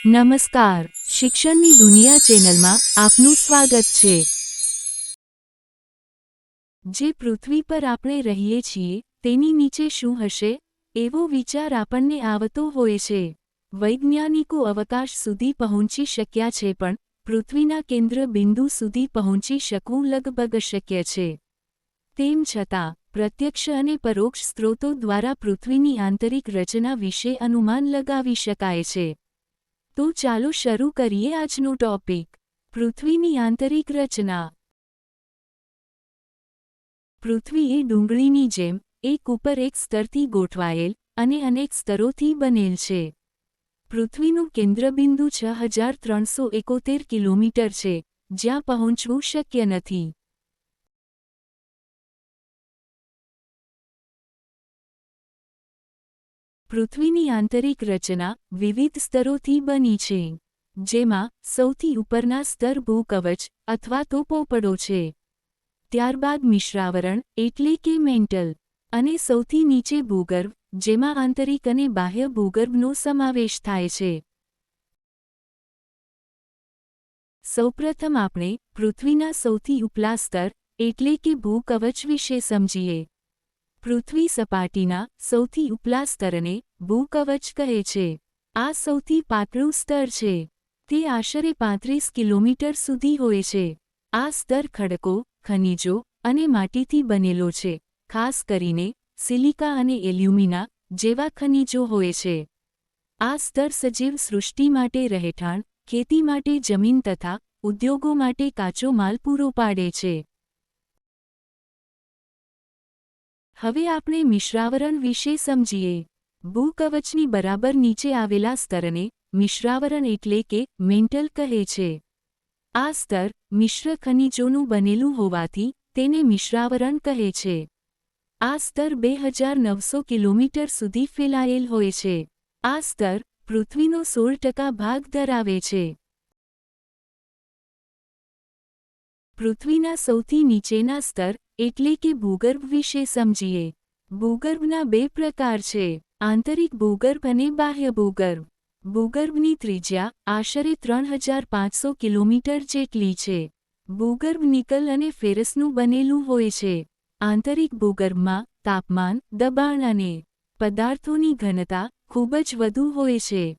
નમસ્કાર, શિક્ષણની દુનિયા ચેનલમાં આપનું સ્વાગત છે। જે પૃથ્વી પર આપણે રહીએ છીએ તેની નીચે શું હશે એવો વિચાર આપણને આવતો હોય છે। વૈજ્ઞાનિકો અવકાશ સુધી પહોંચી શક્યા છે પણ પૃથ્વીના કેન્દ્ર બિંદુ સુધી પહોંચી શકવું લગભગ અશક્ય છે। તેમ છતાં પ્રત્યક્ષ અને પરોક્ષ સ્ત્રોતો દ્વારા પૃથ્વીની આંતરિક રચના વિશે અનુમાન લગાવી શકાય છે। તો ચાલો શરૂ કરીએ આજનો ટોપિક। પૃથ્વીની આંતરિક રચના। પૃથ્વી એ ડુંગળીની જેમ એક ઉપર એક સ્તરથી ગોઠવાયેલ અને અનેક સ્તરોથી બનેલ છે। પૃથ્વીનું કેન્દ્રબિંદુ 6371 કિલોમીટર છે, જ્યાં પહોંચવું શક્ય નથી। પૃથ્વીની આંતરિક રચના વિવિધ સ્તરોથી બની છે, જેમાં સૌથી ઉપરના સ્તર ભૂકવચ અથવા તો પોપડો છે। ત્યારબાદ મિશ્રાવરણ એટલે કે મેન્ટલ, અને સૌથી નીચે ભૂગર્ભ, જેમાં આંતરિક અને બાહ્ય ભૂગર્ભનો સમાવેશ થાય છે। સૌપ્રથમ આપણે પૃથ્વીના સૌથી ઉપલા સ્તર એટલે કે ભૂકવચ વિશે સમજીએ। પૃથ્વી સપાટીના સૌથી ઉપલા સ્તરને ભૂકવચ કહે છે। આ સૌથી પાતળું સ્તર છે। તે આશરે 35 કિલોમીટર સુધી હોય છે। આ સ્તર ખડકો, ખનિજો અને માટીથી બનેલો છે, ખાસ કરીને સિલિકા અને એલ્યુમિના જેવા ખનિજો હોય છે। આ સ્તર સજીવ સૃષ્ટિ માટે રહેઠાણ, ખેતી માટે જમીન તથા ઉદ્યોગો માટે કાચો માલ પૂરો પાડે છે। હવે આપણે મિશ્રાવરણ વિશે સમજીએ। ભૂકવચની બરાબર નીચે આવેલા સ્તરને મિશ્રાવરણ એટલે કે મેન્ટલ કહે છે। આ સ્તર મિશ્ર ખનિજોનું બનેલું હોવાથી તેને મિશ્રાવરણ કહે છે। આ સ્તર 2900 કિલોમીટર સુધી ફેલાયેલ હોય છે। આ સ્તર પૃથ્વીનો 16% ભાગ ધરાવે છે। પૃથ્વીના સૌથી નીચેના સ્તર એટલે કે ભૂગર્ભ વિશે સમજીએ। ભૂગર્ભના બે પ્રકાર છે, આંતરિક ભૂગર્ભ અને બાહ્ય ભૂગર્ભ। ભૂગર્ભની ત્રિજ્યા આશરે 3500 કિલોમીટર જેટલી છે। ભૂગર્ભ નિકલ અને ફેરસનું બનેલું હોય છે। આંતરિક ભૂગર્ભમાં તાપમાન, દબાણ અને પદાર્થોની ઘનતા ખૂબ જ વધુ હોય છે।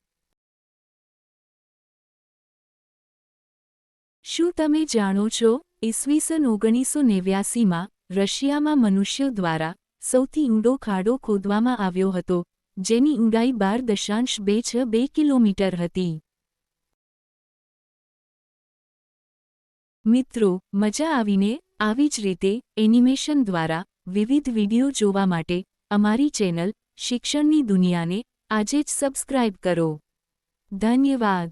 શું તમે જાણો છો, ઈસવીસન 1989માં રશિયામાં મનુષ્યો દ્વારા સૌથી ઊંડો ખાડો ખોદવામાં આવ્યો હતો, જેની ઊંડાઈ 12.262 કિલોમીટર હતી। મિત્રો, મજા આવીને? આવી જ રીતે એનિમેશન દ્વારા વિવિધ વિડિયો જોવા માટે અમારી ચેનલ શિક્ષણની દુનિયાને આજે જ સબસ્ક્રાઇબ કરો। ધન્યવાદ।